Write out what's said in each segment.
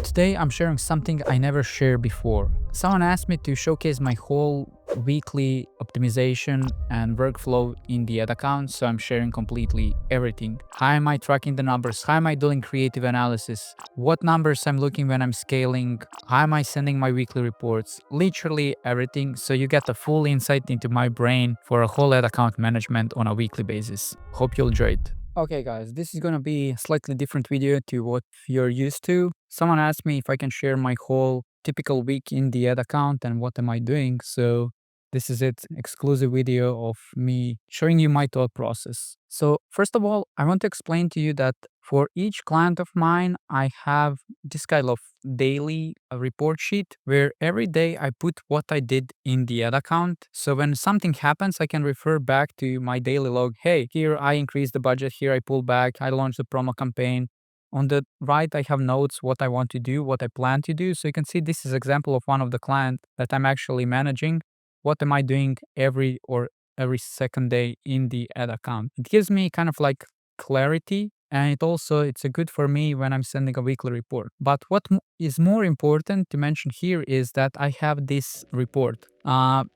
Today I'm sharing something I never shared before. Someone asked me to showcase my whole weekly optimization and workflow in the ad account, so I'm sharing completely everything. How am I tracking the numbers? How am I doing creative analysis? What numbers I'm looking when I'm scaling? How am I sending my weekly reports? Literally everything, so you get a full insight into my brain for a whole ad account management on a weekly basis. Hope you'll enjoy it. Okay guys, this is gonna be a slightly different video to what you're used to. Someone asked me if I can share my whole typical week in the ad account and what am I doing. So this is it, exclusive video of me showing you my thought process. So first of all, I want to explain to you that for each client of mine, I have this kind of daily report sheet where every day I put what I did in the ad account. So when something happens, I can refer back to my daily log. Hey, here I increased the budget, here I pulled back, I launched the promo campaign. On the right, I have notes, what I want to do, what I plan to do. So you can see this is example of one of the client that I'm actually managing. What am I doing every second day in the ad account? It gives me kind of like clarity, and it's a good for me when I'm sending a weekly report. But what is more important to mention here is that I have this report.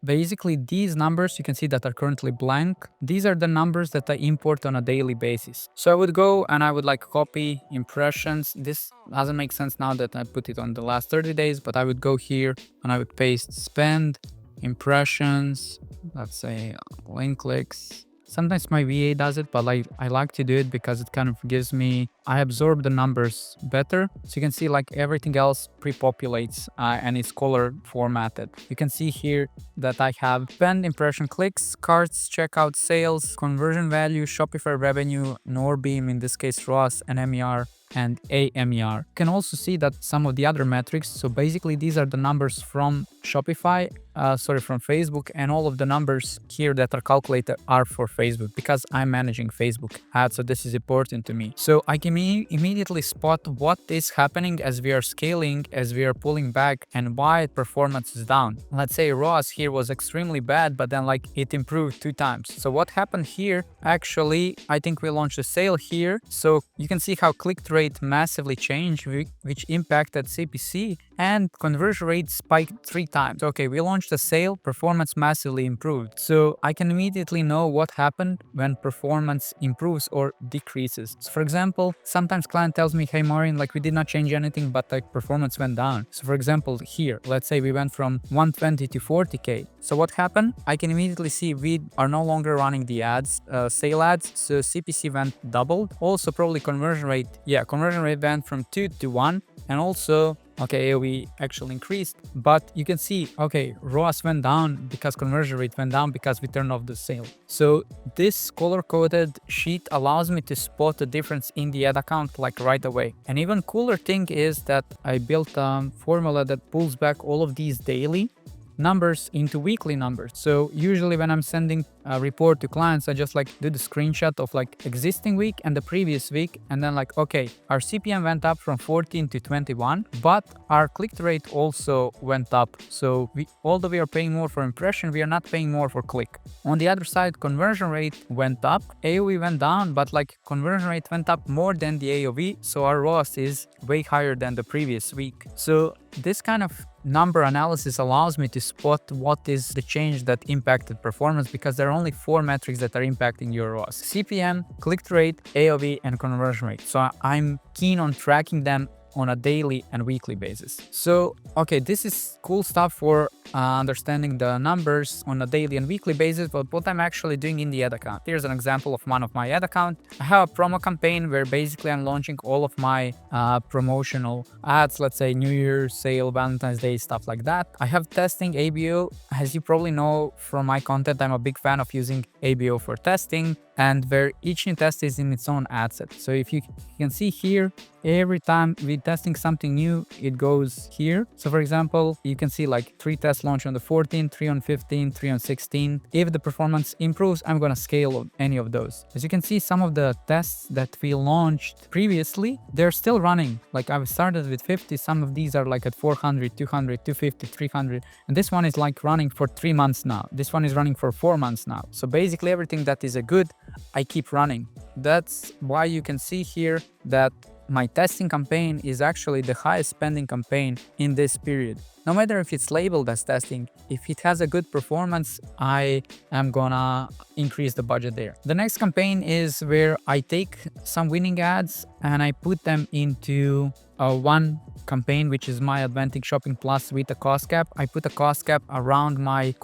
Basically these numbers you can see that are currently blank. These are the numbers that I import on a daily basis. So I would go and I would like copy impressions. This doesn't make sense now that I put it on the last 30 days, but I would go here and I would paste spend, impressions, let's say link clicks. Sometimes my VA does it, but I like to do it because it kind of gives me, I absorb the numbers better. So you can see like everything else pre-populates and it's color formatted. You can see here that I have spend, impression, clicks, carts, checkout, sales, conversion value, Shopify revenue, Norbeam, in this case ROAS, and MER and AMER. You can also see that some of the other metrics. So basically these are the numbers from Shopify, from Facebook, and all of the numbers here that are calculated are for Facebook because I'm managing Facebook ads. So this is important to me. So I can immediately spot what is happening as we are scaling, as we are pulling back, and why performance is down. Let's say ROAS here was extremely bad, but then like it improved 2 times. So what happened here? Actually, I think we launched a sale here. So you can see how click-through rate massively changed, which impacted CPC, and conversion rate spiked 3 times. Okay, we launched a sale, performance massively improved. So I can immediately know what happened when performance improves or decreases. So for example, sometimes client tells me, hey Maureen, like we did not change anything, but like performance went down. So for example, here, let's say we went from 120 to 40K. So what happened? I can immediately see we are no longer running the ads, sale ads. So CPC went doubled. Also probably conversion rate went from 2 to 1. And also, okay, AOV actually increased, but you can see, okay, ROAS went down because conversion rate went down because we turned off the sale. So this color-coded sheet allows me to spot the difference in the ad account like right away. And even cooler thing is that I built a formula that pulls back all of these daily numbers into weekly numbers. So usually when I'm sending a report to clients, I just like do the screenshot of like existing week and the previous week, and then like, okay, our CPM went up from 14 to 21, but our click-through rate also went up. So although we are paying more for impression, we are not paying more for click. On the other side, conversion rate went up, AOV went down, but like conversion rate went up more than the AOV. So our ROAS is way higher than the previous week. So this kind of number analysis allows me to spot what is the change that impacted performance, because there are only 4 metrics that are impacting your ROAS: CPM, click-through rate, AOV, and conversion rate. So I'm keen on tracking them on a daily and weekly basis. So, okay, this is cool stuff for understanding the numbers on a daily and weekly basis, but what I'm actually doing in the ad account. Here's an example of one of my ad account. I have a promo campaign where basically I'm launching all of my promotional ads, let's say New Year's sale, Valentine's Day, stuff like that. I have testing ABO. As you probably know from my content, I'm a big fan of using ABO for testing, and where each new test is in its own ad set. So if you can see here, every time we're testing something new, it goes here. So for example, you can see like 3 tests launch on the 14th, 3 on 15, 3 on 16. If the performance improves, I'm gonna scale any of those. As you can see, some of the tests that we launched previously, they're still running. Like I've started with 50, some of these are like at 400, 200, 250, 300. And this one is like running for 3 months now. This one is running for 4 months now. So basically everything that is a good, I keep running. That's why you can see here that my testing campaign is actually the highest spending campaign in this period. No matter if it's labeled as testing, if it has a good performance, I am gonna increase the budget there. The next campaign is where I take some winning ads and I put them into one campaign, which is my Advantage Shopping Plus with a cost cap. I put a cost cap around my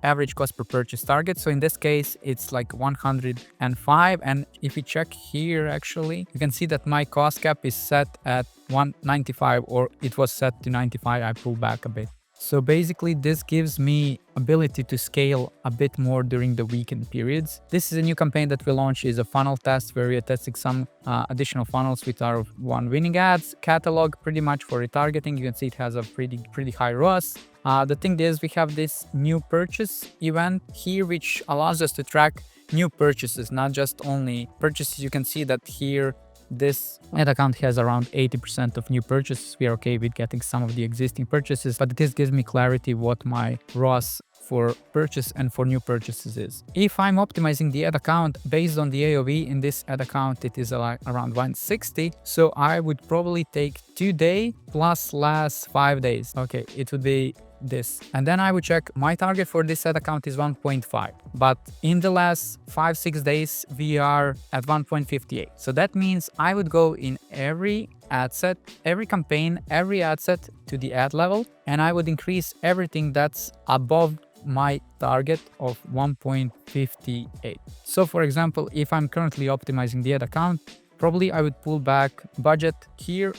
average cost per purchase target. So in this case, it's like 105. And if you check here, actually, you can see that my cost cap is set at 195, or it was set to 95. I pull back a bit. So basically, this gives me ability to scale a bit more during the weekend periods. This is a new campaign that we launched, is a funnel test where we are testing some additional funnels with our one winning ads catalog, pretty much for retargeting. You can see it has a pretty high ROAS. The thing is, we have this new purchase event here, which allows us to track new purchases, not just only purchases. You can see that here this ad account has around 80% of new purchases. We are okay with getting some of the existing purchases, but this gives me clarity what my ROAS for purchase and for new purchases is. If I'm optimizing the ad account based on the AOV in this ad account, it is around 160. So I would probably take 2 days plus last 5 days. Okay, it would be this. And then I would check my target for this ad account is 1.5. But in the last 5-6 days, we are at 1.58. So that means I would go in every ad set, every campaign, every ad set to the ad level, and I would increase everything that's above my target of 1.58. So for example, if I'm currently optimizing the ad account, probably I would pull back budget here.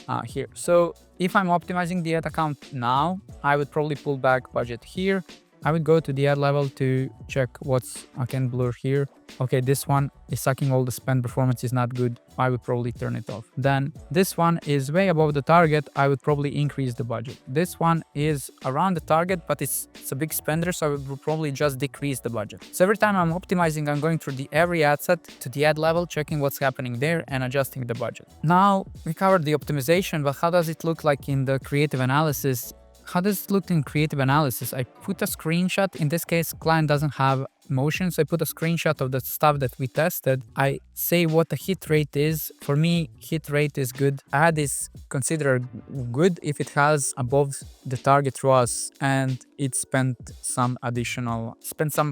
So if I'm optimizing the ad account now, I would probably pull back budget here. I would go to the ad level to check what's, I can blur here. Okay, this one is sucking all the spend, performance is not good. I would probably turn it off. Then this one is way above the target. I would probably increase the budget. This one is around the target, but it's a big spender, so I would probably just decrease the budget. So every time I'm optimizing, I'm going through every ad set to the ad level, checking what's happening there and adjusting the budget. Now we covered the optimization, but how does it look like in the creative analysis? How does it look in creative analysis? I put a screenshot. In this case, client doesn't have motion, so I put a screenshot of the stuff that we tested. I say what the hit rate is. For me, hit rate is good. Ad is considered good if it has above the target ROAS and it spent some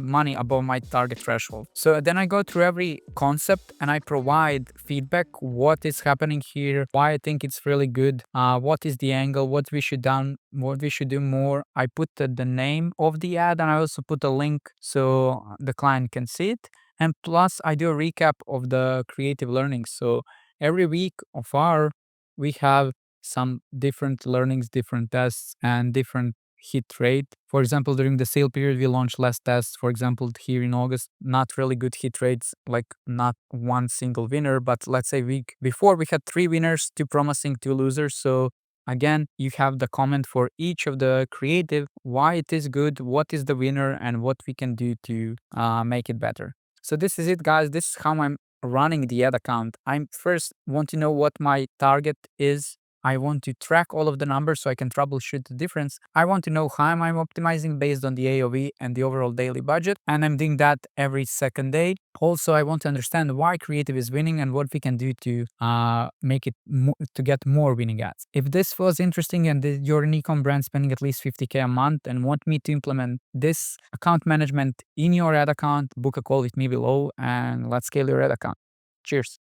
money above my target threshold. So then I go through every concept and I provide feedback. What is happening here? Why I think it's really good? What is the angle? What we should do more. I put the name of the ad and I also put a link so the client can see it. And plus I do a recap of the creative learnings. So every week we have some different learnings, different tests and different hit rate. For example, during the sale period, we launched less tests. For example, here in August, not really good hit rates, like not one single winner, but let's say week before we had 3 winners, 2 promising, 2 losers. So again, you have the comment for each of the creative, why it is good, what is the winner, and what we can do to make it better. So this is it, guys. This is how I'm running the ad account. I first want to know what my target is. I want to track all of the numbers so I can troubleshoot the difference. I want to know how I'm optimizing based on the AOV and the overall daily budget. And I'm doing that every second day. Also, I want to understand why creative is winning and what we can do to make it to get more winning ads. If this was interesting and you're an ecom brand spending at least 50K a month and want me to implement this account management in your ad account, book a call with me below and let's scale your ad account. Cheers.